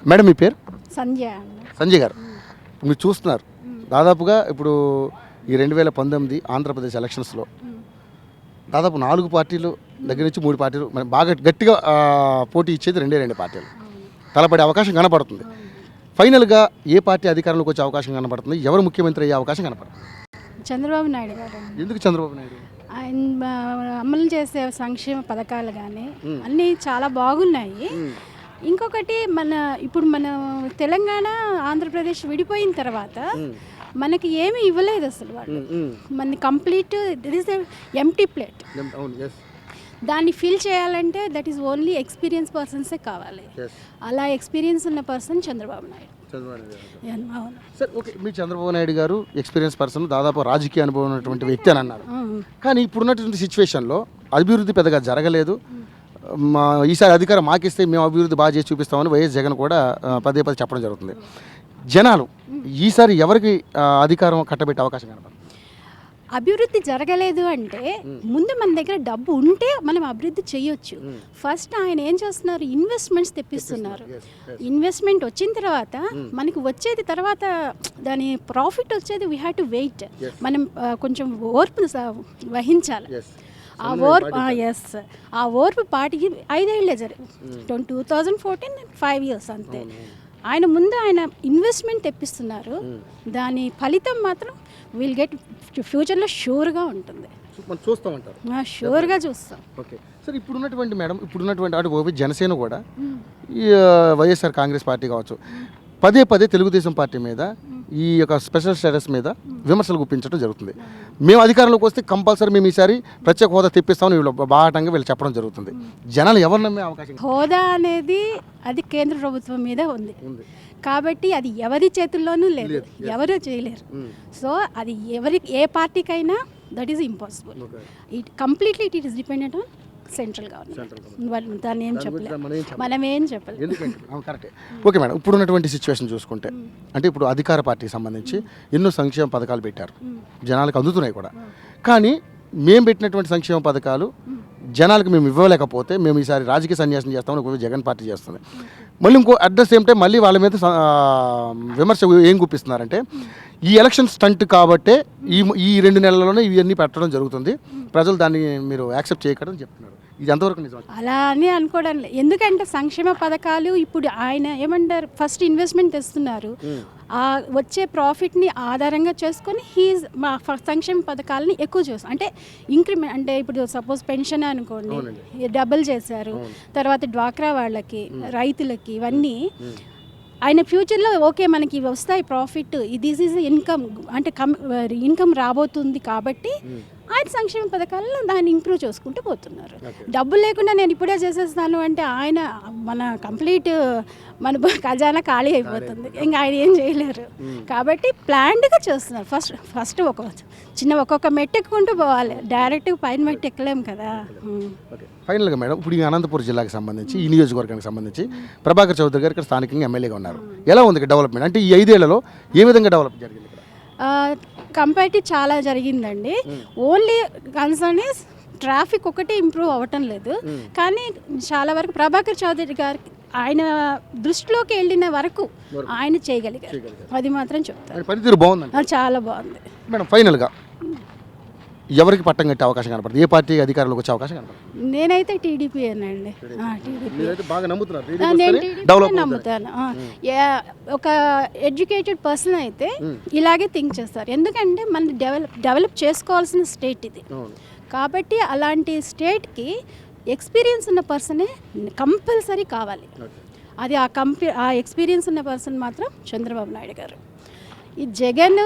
Madam మీ పేరు? సంధ్య. సంజయ్ గారు, మీరు చూస్తున్నారు దాదాపుగా ఇప్పుడు ఈ 2019 ఆంధ్రప్రదేశ్ ఎలక్షన్స్లో దాదాపు 4 పార్టీలు దగ్గర నుంచి 3 పార్టీలు మరి బాగా గట్టిగా పోటీ ఇచ్చేది 2 పార్టీలు తలపడే అవకాశం కనపడుతుంది. ఫైనల్గా ఏ పార్టీ అధికారంలోకి వచ్చే అవకాశం కనపడుతుంది, ఎవరు ముఖ్యమంత్రి అయ్యే అవకాశం కనపడుతుంది? చంద్రబాబు నాయుడు గారు. ఎందుకు చంద్రబాబు నాయుడు? ఆయన అమలు చేసే సంక్షేమ పథకాలు కానీ అన్నీ చాలా బాగున్నాయి. ఇంకొకటి ఇప్పుడు మన తెలంగాణ ఆంధ్రప్రదేశ్ విడిపోయిన తర్వాత మనకి ఏమీ ఇవ్వలేదు అసలు వాళ్ళు. మన complete that is empty plate. దాన్ని ఫిల్ చేయాలంటే దట్ ఈస్ ఓన్లీ ఎక్స్పీరియన్స్ పర్సన్సే కావాలి. అలా ఎక్స్పీరియన్స్ ఉన్న person Chandrababu Naidu. Sir okay, మీ చంద్రబాబు నాయుడు గారు ఎక్స్పీరియన్స్ పర్సన్, దాదాపు రాజకీయ అనుభవం ఉన్నటువంటి వ్యక్తి అని అన్నారు. కానీ ఇప్పుడున్నటువంటి సిచ్యువేషన్లో అభివృద్ధి పెద్దగా జరగలేదు, ఈసారి అధికారం మాకిస్తే మేము అభివృద్ధి బాగా చేసి చూపిస్తామని వైఎస్ జగన్ కూడా పదే చెప్పడం జరుగుతుంది. జనాలు ఈసారి ఎవరికి అధికారం కట్టబెట్టే అవకాశం కనపడుతుంది? అభివృద్ధి జరగలేదు అంటే ముందు మన దగ్గర డబ్బు ఉంటే మనం అభివృద్ధి చేయొచ్చు. ఫస్ట్ ఆయన ఏం చేస్తున్నారు, ఇన్వెస్ట్మెంట్స్ తెప్పిస్తున్నారు. ఇన్వెస్ట్మెంట్ వచ్చిన తర్వాత మనకి వచ్చేది తర్వాత దాని ప్రాఫిట్ వచ్చేది వీ హ్యావ్ టు వెయిట్. మనం కొంచెం ఓర్పు వహించాలి. ఆ ఓర్పు పాటికి 5 ఏళ్ళే జరిగింది. 2014 5 years అంతే. ఆయన ముందు ఆయన ఇన్వెస్ట్మెంట్ తెప్పిస్తున్నారు, దాని ఫలితం మాత్రం విల్ గెట్ ఫ్యూచర్లో షూర్గా ఉంటుంది. షూర్గా చూస్తాం. ఓకే సార్, ఇప్పుడున్నటువంటి మేడం ఇప్పుడున్నటువంటి అటు జనసేన కూడా ఈ వైఎస్ఆర్ కాంగ్రెస్ పార్టీ కావచ్చు పదే తెలుగుదేశం పార్టీ మీద ఈ యొక్క స్పెషల్ స్టేటస్ మీద విమర్శలు గుప్పించడం జరుగుతుంది. మేము అధికారంలోకి వస్తే కంపల్సరీ మేము ఈసారి ప్రత్యేక హోదా తెప్పిస్తామని వీళ్ళు బాటంగా వీళ్ళు చెప్పడం జరుగుతుంది. జనాలు ఎవరు నమ్మే అవకాశం? హోదా అనేది అది కేంద్ర ప్రభుత్వం మీద ఉంది కాబట్టి అది ఎవరి చేతుల్లోనూ లేదు, ఎవరు చేయలేరు. సో అది ఏ పార్టీకైనా that is impossible. Completely it is dependent on central government. దాన్ని ఏం చెప్పలేదు, మనం ఏం చెప్పలేదు. కరెక్టే. ఓకే మేడం, ఇప్పుడు ఉన్నటువంటి సిచ్యువేషన్ చూసుకుంటే అంటే ఇప్పుడు అధికార పార్టీకి సంబంధించి ఎన్నో సంక్షేమ పథకాలు పెట్టారు, జనాలకు అందుతున్నాయి కూడా. కానీ మేము పెట్టినటువంటి సంక్షేమ పథకాలు జనాలకు మేము ఇవ్వలేకపోతే మేము ఈసారి రాజకీయ సన్యాసం చేస్తామని జగన్ పార్టీ చేస్తుంది. మళ్ళీ ఇంకో అట్ ద సేమ్ టైం మళ్ళీ వాళ్ళ మీద విమర్శ ఏం గుప్పిస్తున్నారంటే ఈ ఎలక్షన్ స్టంట్ కాబట్టే ఈ 2 నెలల్లోనే ఇవన్నీ పెట్టడం జరుగుతుంది, ప్రజలు దాన్ని మీరు యాక్సెప్ట్ చేయకూడదని చెప్తున్నారు. ఇది ఎంతవరకు నిజం? అలా అని అనుకోవడం లేదు. ఎందుకంటే సంక్షేమ పథకాలు ఇప్పుడు ఆయన ఏమంటారు, ఫస్ట్ ఇన్వెస్ట్మెంట్ తెస్తున్నారు, వచ్చే ప్రాఫిట్ని ఆధారంగా చేసుకొని మా సంక్షేమ పథకాలని ఎక్కువ చేస్తాం. అంటే ఇంక్రిమెంట్ అంటే ఇప్పుడు సపోజ్ పెన్షన్ అనుకోండి డబుల్ చేశారు, తర్వాత డ్వాక్రా వాళ్ళకి రైతులకి ఇవన్నీ ఆయన ఫ్యూచర్లో ఓకే మనకి వస్తాయి ప్రాఫిట్, దిస్ ఈజ్ ఇన్కమ్ అంటే ఇన్కమ్ రాబోతుంది కాబట్టి ఆయన సంక్షేమ పథకాలను దాన్ని ఇంప్రూవ్ చేసుకుంటూ పోతున్నారు. డబ్బులు లేకుండా నేను ఇప్పుడే చేసేస్తాను అంటే ఆయన మన కంప్లీట్ మన ఖజానా ఖాళీ అయిపోతుంది, ఇంకా ఆయన ఏం చేయలేరు. కాబట్టి ప్లాన్డ్గా చేస్తున్నారు. ఫస్ట్ ఒక్కొక్క మెట్టు ఎక్కుంటూ పోవాలి, డైరెక్ట్ పైన మెట్టు ఎక్కలేము కదా. ఫైనల్గా మేడం, ఇప్పుడు ఈ అనంతపురం జిల్లాకి సంబంధించి ఈ నియోజకవర్గానికి సంబంధించి ప్రభాకర్ చౌదరి గారు ఇక్కడ స్థానికంగా ఎమ్మెల్యేగా ఉన్నారు. ఎలా ఉంది డెవలప్మెంట్? అంటే ఈ 5 ఏళ్లలో ఏ విధంగా డెవలప్ జరిగింది? కంపేరిటివ్ చాలా జరిగిందండి. ఓన్లీ కన్సర్న్ ఈస్ ట్రాఫిక్ ఒకటి ఇంప్రూవ్ అవ్వటం లేదు. కానీ చాలా వరకు ప్రభాకర్ చౌదరి గారికి ఆయన దృష్టిలోకి వెళ్ళిన వరకు ఆయన చేయగలిగారు, అది మాత్రం చెప్తారు. పనితీరు బాగుంది, చాలా బాగుంది. మేడం ఫైనల్గా ఎవరికి పట్టం కట్టే అవకాశం కనపడుతుంది, ఏ పార్టీ అధికారంలోకి వచ్చే అవకాశం కనపడుతుంది? నేనైతే టీడీపీ అనండి. నమ్ముతాను. ఒక ఎడ్యుకేటెడ్ పర్సన్ అయితే ఇలాగే థింక్ చేస్తారు. ఎందుకంటే మనం డెవలప్ చేసుకోవాల్సిన స్టేట్ ఇది కాబట్టి అలాంటి స్టేట్కి ఎక్స్పీరియన్స్ ఉన్న పర్సనే కంపల్సరీ కావాలి. అది ఆ ఎక్స్పీరియన్స్ ఉన్న పర్సన్ మాత్రం చంద్రబాబు నాయుడు గారు. ఈ జగన్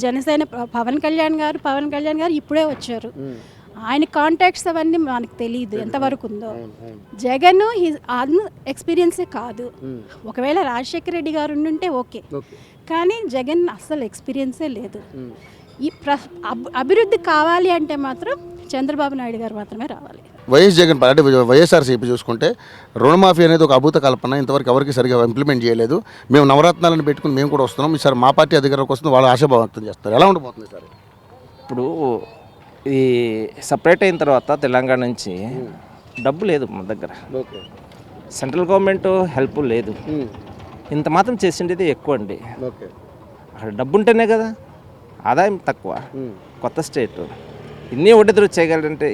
జనసేన పవన్ కళ్యాణ్ గారు ఇప్పుడే వచ్చారు, ఆయన కాంటాక్ట్స్ అవన్నీ మనకు తెలియదు ఎంతవరకు ఉందో. జగన్ ఎక్స్పీరియన్సే కాదు. ఒకవేళ రాజశేఖర రెడ్డి గారు ఉండుంటే ఓకే, కానీ జగన్ అస్సలు ఎక్స్పీరియన్సే లేదు. ఈ అభివృద్ధి కావాలి అంటే మాత్రం చంద్రబాబు నాయుడు గారు మాత్రమే రావాలి. వైఎస్ జగన్ అంటే వైఎస్ఆర్సీపీ చూసుకుంటే రుణమాఫీ అనేది ఒక అభూత కల్పన, ఇంతవరకు ఎవరికి సరిగా ఇంప్లిమెంట్ చేయలేదు. మేము నవరత్నాలను పెట్టుకుని మేము కూడా వస్తున్నాం, ఈసారి మా పార్టీ అధికారంలోకి వస్తుంది, వాళ్ళు ఆశాభావం వ్యక్తం చేస్తారు. ఎలా ఉండబోతుంది సార్? ఇప్పుడు ఈ సపరేట్ అయిన తర్వాత తెలంగాణ నుంచి డబ్బు లేదు మన దగ్గర. సెంట్రల్ గవర్నమెంట్ హెల్ప్ లేదు, ఇంత మాత్రం చేసిండేది ఎక్కువ అండి. ఓకే. అక్కడ డబ్బు ఉంటేనే కదా, ఆదాయం తక్కువ, కొత్త స్టేట్ ఇన్ని ఒకటిద్దరు చేయగలంటే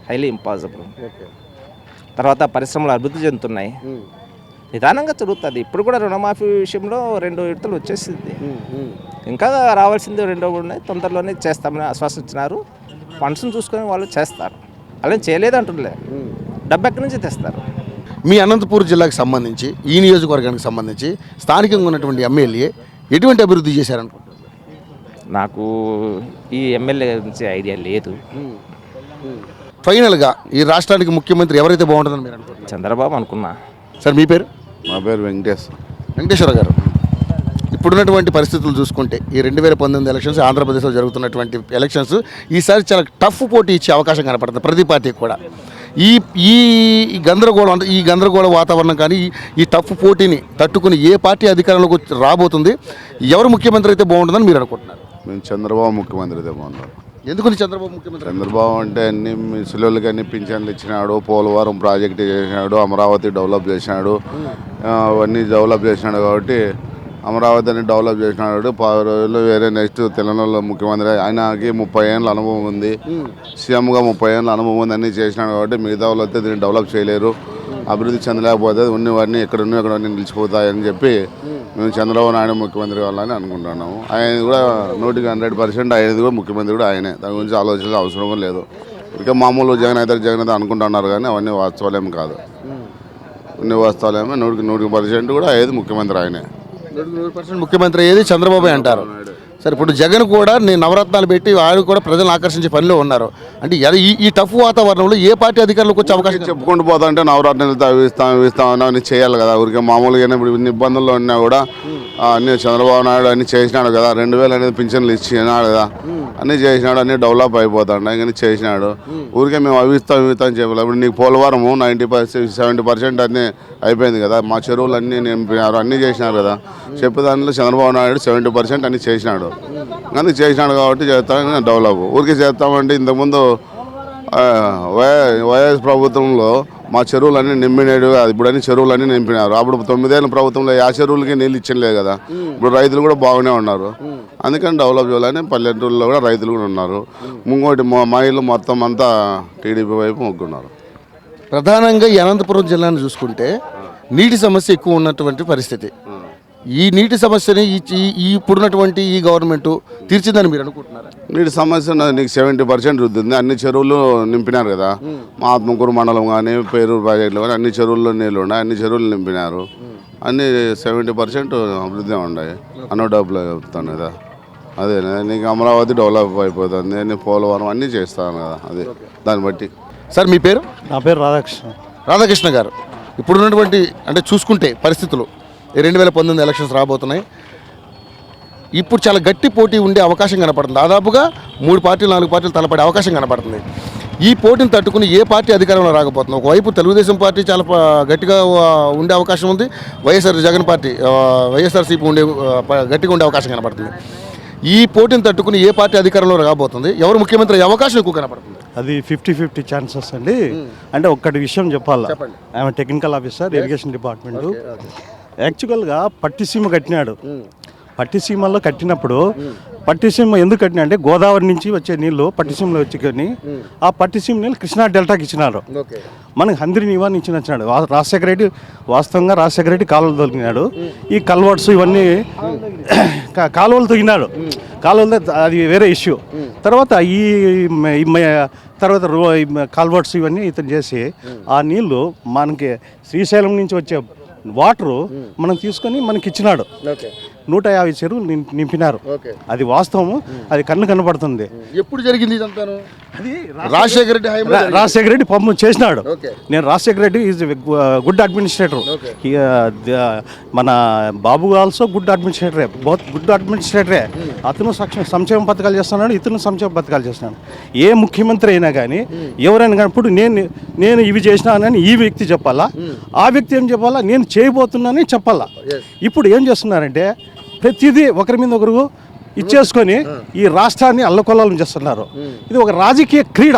హైలీ ఇంపాసిబుల్. ఓకే. తర్వాత పరిశ్రమలు అభివృద్ధి చెందుతున్నాయి, నిదానంగా జరుగుతుంది. ఇప్పుడు కూడా రుణమాఫీ విషయంలో 2 విడతలు వచ్చేసింది, ఇంకా రావాల్సింది 2 ఉన్నాయి, తొందరలోనే చేస్తామని ఆశ్వాసం ఇచ్చినారు. ఫండ్స్ని చూసుకొని వాళ్ళు చేస్తారు, అలా చేయలేదు అంటుండలే, డబ్బు ఎక్కడి నుంచి తెస్తారు. మీ అనంతపూర్ జిల్లాకు సంబంధించి ఈ నియోజకవర్గానికి సంబంధించి స్థానికంగా ఉన్నటువంటి ఎమ్మెల్యే ఎటువంటి అభివృద్ధి చేశారనుకుంటున్నారు? నాకు ఈ ఎమ్మెల్యే గురించి ఐడియా లేదు. ఫైనల్గా ఈ రాష్ట్రానికి ముఖ్యమంత్రి ఎవరైతే బాగుంటుందని మీరు అనుకుంటున్నారు? చంద్రబాబు అనుకున్నా. సార్ మీ పేరు? మా పేరు వెంకటేశ్వర గారు. ఇప్పుడున్నటువంటి పరిస్థితులు చూసుకుంటే ఈ 2019 ఎలక్షన్స్ ఆంధ్రప్రదేశ్లో జరుగుతున్నటువంటి ఎలక్షన్స్ ఈసారి చాలా టఫ్ పోటీ ఇచ్చే అవకాశం కనపడుతుంది ప్రతి పార్టీకి కూడా. ఈ ఈ గందరగోళం అంటే ఈ గందరగోళ వాతావరణం కానీ ఈ టఫ్ పోటీని తట్టుకుని ఏ పార్టీ అధికారంలోకి రాబోతుంది, ఎవరు ముఖ్యమంత్రి అయితే బాగుంటుందని మీరు అనుకుంటున్నారు? మేము చంద్రబాబు ముఖ్యమంత్రి అయితే బాగున్నాడు. ఎందుకని చంద్రబాబు ముఖ్యమంత్రి? చంద్రబాబు అంటే అన్ని సిలువలకి అన్ని పింఛన్లు ఇచ్చినాడు, పోలవరం ప్రాజెక్టు చేసినాడు, అమరావతి డెవలప్ చేసినాడు, అవన్నీ డెవలప్ చేసినాడు. కాబట్టి అమరావతిని డెవలప్ చేసినాడు. 10 రోజులు వేరే నెక్స్ట్ తెలంగాణలో ముఖ్యమంత్రి, ఆయనకి 30 ఏళ్ళ అనుభవం ఉంది, సీఎంగా 30 ఏళ్ళ అనుభవం ఉంది, అన్నీ చేసినాడు. కాబట్టి మిగతా వాళ్ళు అయితే దీన్ని డెవలప్ చేయలేరు, అభివృద్ధి చెందలేకపోతే ఉన్నవన్నీ ఎక్కడ నిలిచిపోతాయని చెప్పి మేము చంద్రబాబు నాయుడు ముఖ్యమంత్రి కావాలని అనుకుంటున్నాము. ఆయన కూడా 100% ఆయనది కూడా ముఖ్యమంత్రి కూడా ఆయనే, దాని గురించి ఆలోచించాల్సిన అవసరం లేదు. ఇంకా మామూలు జగన్ అయితే అనుకుంటున్నారు, కానీ అవన్నీ వాస్తవాలేం కాదు. అన్ని వాస్తవాలేమో 100% కూడా అయ్యేది ముఖ్యమంత్రి ఆయనే. 100% ముఖ్యమంత్రి అయ్యేది చంద్రబాబు అంటారు. సరే, ఇప్పుడు జగన్ కూడా నేను నవరత్నాలు పెట్టి ఆయన కూడా ప్రజలను ఆకర్షించే పనిలో ఉన్నారు. అంటే ఈ టఫ్ వాతావరణంలో ఏ పార్టీ అధికారులకు వచ్చే అవకాశం? చెప్పుకుంటూ పోతా అంటే నవరత్నాలు ఇస్తాం అన్నీ చేయాలి కదా. ఊరికే మామూలుగానే ఇప్పుడు ఇన్ని ఇబ్బందుల్లో ఉన్నా కూడా అన్నీ చంద్రబాబు నాయుడు అన్నీ చేసినాడు కదా. 2000 అనేది పింఛన్లు ఇచ్చినాడు కదా, అన్నీ చేసినాడు, అన్నీ డెవలప్ అయిపోతాడు, ఇంకా చేసినాడు. ఊరికే మేము అవి ఇస్తాం చెప్పలేదు. ఇప్పుడు నీకు పోలవరము 70% అన్నీ అయిపోయింది కదా, మా చెరువులు అన్నీ నింపినారు, అన్నీ చేసినారు కదా. చెప్పే దానిలో చంద్రబాబు నాయుడు 70% అన్నీ చేసినాడు, అన్నీ చేసినాడు కాబట్టి చేస్తామని డెవలప్. ఊరికే చేస్తామంటే ఇంతకుముందు వైఎస్ ప్రభుత్వంలో మా చెరువులన్నీ నింపినాడు, ఇప్పుడు అన్ని చెరువులన్నీ నింపినారు. అప్పుడు 9 ఏళ్ళ ప్రభుత్వంలో ఆ చెరువులకి నీళ్ళు ఇచ్చలేదు కదా. ఇప్పుడు రైతులు కూడా బాగానే ఉన్నారు, అందుకని డెవలప్ చేయాలని పల్లెటూరులో కూడా రైతులు కూడా ఉన్నారు. ముంగోటి మా ఇల్లు మొత్తం అంతా టీడీపీ వైపు మొగ్గున్నారు. ప్రధానంగా ఈ అనంతపురం జిల్లాను చూసుకుంటే నీటి సమస్య ఎక్కువ ఉన్నటువంటి పరిస్థితి. ఈ నీటి సమస్యని ఈ ఇప్పుడున్నటువంటి ఈ గవర్నమెంట్ తీర్చిందని మీరు అనుకుంటున్నారా? నీటి సమస్య నీకు 70% వృద్ధి, అన్ని చెరువులు నింపినారు కదా. మా ఆత్మకూరు మండలం కానీ పేరూరు ప్రాజెక్టులు కానీ అన్ని చెరువుల్లో నీళ్ళు ఉన్నాయి, అన్ని చెరువులు నింపినారు. అన్ని 70% అభివృద్ధి ఉన్నాయి, అన్నో డబ్బులు చెప్తాను కదా. అదే నీకు అమరావతి డెవలప్ అయిపోతుంది, నేను పోలవరం అన్నీ చేస్తాను కదా, అదే దాన్ని బట్టి. సార్ మీ పేరు? నా పేరు రాధాకృష్ణ గారు. ఇప్పుడున్నటువంటి అంటే చూసుకుంటే పరిస్థితులు 2019 ఎలక్షన్స్ రాబోతున్నాయి. ఇప్పుడు చాలా గట్టి పోటీ ఉండే అవకాశం కనపడుతుంది. దాదాపుగా 3 పార్టీలు 4 పార్టీలు తలపడే అవకాశం కనపడుతుంది. ఈ పోటీని తట్టుకుని ఏ పార్టీ అధికారంలో రాకపోతుంది. ఒకవైపు తెలుగుదేశం పార్టీ చాలా గట్టిగా ఉండే అవకాశం ఉంది, జగన్ పార్టీ వైఎస్ఆర్సీపీ గట్టిగా ఉండే అవకాశం కనపడుతుంది. ఈ పోటీని తట్టుకుని ఏ పార్టీ అధికారంలో రాబోతుంది, ఎవరు ముఖ్యమంత్రి అయ్యే అవకాశం ఎక్కువ కనపడుతుంది? అది 50-50 ఛాన్సెస్ అండి. అంటే ఒక్కటి విషయం చెప్పాలా, ఆమె టెక్నికల్ ఆఫీసర్ ఇరిగేషన్ డిపార్ట్మెంట్. యాక్చువల్గా పట్టిసీమ కట్టినాడు. పట్టిసీమలో కట్టినప్పుడు పట్టిసీమ ఎందుకు కట్టినా అంటే గోదావరి నుంచి వచ్చే నీళ్లు పట్టిసీమలో వచ్చి ఆ పట్టిసీమ నీళ్ళు కృష్ణా డెల్టాకి ఇచ్చినారు. మనకి హంద్రి నివారణ ఇచ్చినాడు వాస్తవంగా రాజశేఖర రెడ్డి కాలువలు తొలిగినాడు. ఈ కల్వర్ట్స్ ఇవన్నీ కాలువలు తొగినాడు. కాలువలు అది వేరే ఇష్యూ. తర్వాత తర్వాత కాల్వర్ట్స్ ఇవన్నీ ఇతను చేసి ఆ నీళ్లు మనకి శ్రీశైలం నుంచి వచ్చే వాటరు మనం తీసుకొని మనకి ఇచ్చినాడు. 150 చెరువులు నింపినారు. అది వాస్తవము, అది కనపడుతుంది. ఎప్పుడు జరిగింది ఇదంతాను? అది రాజశేఖర రెడ్డి పంపు చేసినాడు. నేను Rajasekhara Reddy is good administrator. మన బాబు ఆల్సో గుడ్ అడ్మినిస్ట్రేటరే, బోత్ గుడ్ అడ్మినిస్ట్రేటరే. అతను సంక్షేమ పథకాలు చేస్తున్నాడు, ఇతను సంక్షేమ పథకాలు చేస్తున్నాడు. ఏ ముఖ్యమంత్రి అయినా కానీ ఎవరైనా కానీ ఇప్పుడు నేను ఇవి చేసినానని ఈ వ్యక్తి చెప్పాలా, ఆ వ్యక్తి ఏం చెప్పాలా, నేను చేయబోతున్నానని చెప్పాలా. ఇప్పుడు ఏం చేస్తున్నారంటే ప్రతిదీ ఒకరి మీద ఒకరు ఇచ్చేసుకొని ఈ రాష్ట్రాన్ని అల్లకొల్లాలం చేస్తున్నారు. ఇది ఒక రాజకీయ క్రీడ.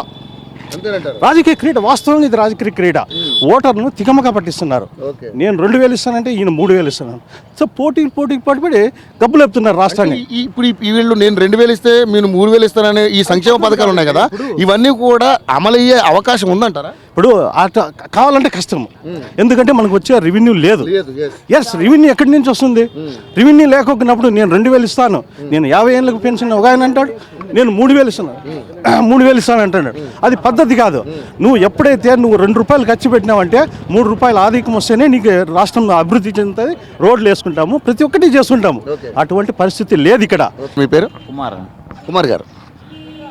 అంతేనంటారు. రాజకీయ క్రీడ, వాస్తవంగా ఇది రాజకీయ క్రీడ. ఓటర్ను తికమక పట్టిస్తున్నారు. ఓకే. నేను 2000 ఇస్తానంటే ఈయన 3000 ఇస్తున్నాను. సో పోటీ పడి గబ్బులు చెప్తున్నారు రాష్ట్రాన్ని. ఇప్పుడు ఈ వీళ్ళు నేను 2000 ఇస్తే మీరు 3000 ఇస్తారనే ఈ సంక్షేమ పథకాలు ఉన్నాయి కదా, ఇవన్నీ కూడా అమలయ్యే అవకాశం ఉందంటారా? ఇప్పుడు కావాలంటే కష్టం, ఎందుకంటే మనకు వచ్చే రెవెన్యూ లేదు. ఎస్, రెవెన్యూ ఎక్కడి నుంచి వస్తుంది? రెవెన్యూ లేకపోయినప్పుడు నేను 2000 ఇస్తాను, నేను 50 ఏళ్ళకు పెన్షన్ ఒక ఆయన అంటాడు, నేను 3000 ఇస్తాను, 3000 ఇస్తాను అంటాడు. అది పద్ధతి కాదు. నువ్వు ఎప్పుడైతే నువ్వు 2 రూపాయలు ఖర్చు పెట్టినావంటే 3 రూపాయలు ఆదాయం వస్తేనే నీకు రాష్ట్రం అభివృద్ధి చెందుతుంది, రోడ్లు వేసుకుంటాము, ప్రతి ఒక్కటి చేసుకుంటాము. అటువంటి పరిస్థితి లేదు ఇక్కడ. మీ పేరు? కుమార్ గారు.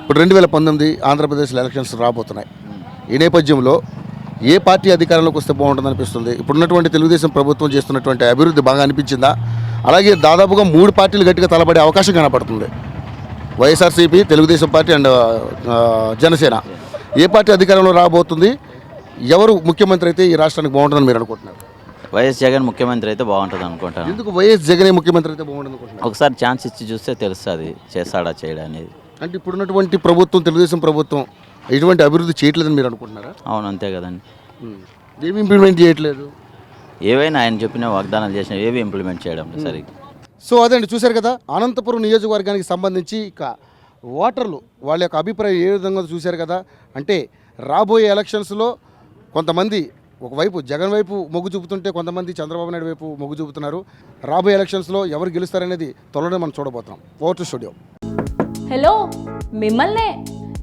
ఇప్పుడు 2019 ఆంధ్రప్రదేశ్లో ఎలక్షన్స్ రాబోతున్నాయి. ఈ నేపథ్యంలో ఏ పార్టీ అధికారంలోకి వస్తే బాగుంటుంది అనిపిస్తుంది? ఇప్పుడున్నటువంటి తెలుగుదేశం ప్రభుత్వం చేస్తున్నటువంటి అభివృద్ధి బాగా అనిపించిందా? అలాగే దాదాపుగా 3 పార్టీలు గట్టిగా తలపడే అవకాశం కనపడుతుంది. YSRCP, Telugu Desam party and Janasena. A party అధికారంలో రాబోతుంది? ఎవరు ముఖ్యమంత్రి అయితే ఈ రాష్ట్రానికి బాగుంటుందని మీరు అనుకుంటున్నారు? వైఎస్ జగన్ ముఖ్యమంత్రి అయితే బాగుంటుంది అనుకుంటాను. ఎందుకు వైఎస్ జగనే ముఖ్యమంత్రి అయితే బాగుంటుంది అనుకుంటున్నారు? ఒకసారి ఛాన్స్ ఇచ్చి చూస్తే తెలుస్తుంది చేస్తాడా చేయడా అనేది. అంటే ఇప్పుడున్నటువంటి ప్రభుత్వం, తెలుగుదేశం ప్రభుత్వం ఎటువంటి అభివృద్ధి చేయట్లేదని మీరు అనుకుంటున్నారా? అవును, అంతే కదండి. ఏమి ఇంప్లిమెంట్ చేయట్లేదు? ఏవైనా ఆయన చెప్పిన వాగ్దానాలు చేసిన ఏవి ఇంప్లిమెంట్ చేయడం లేదు సరిగ్గా. సో అదండి, చూశారు కదా అనంతపురం నియోజకవర్గానికి సంబంధించి ఇక ఓటర్లు వాళ్ళ యొక్క అభిప్రాయం ఏ విధంగా చూశారు కదా. అంటే రాబోయే ఎలక్షన్స్లో కొంతమంది ఒకవైపు జగన్ వైపు మొగ్గు చూపుతుంటే, కొంతమంది చంద్రబాబు నాయుడు వైపు మొగ్గు చూపుతున్నారు. రాబోయే ఎలక్షన్స్లో ఎవరు గెలుస్తారనేది త్వరలో మనం చూడబోతున్నాం. Over to studio. హలో, మిమ్మల్నే.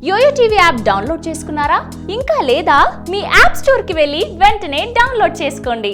యోయో టీవీ యాప్ డౌన్లోడ్ చేసుకున్నారా? ఇంకా లేదా? మీ యాప్ స్టోర్కి వెళ్ళి వెంటనే డౌన్లోడ్ చేసుకోండి.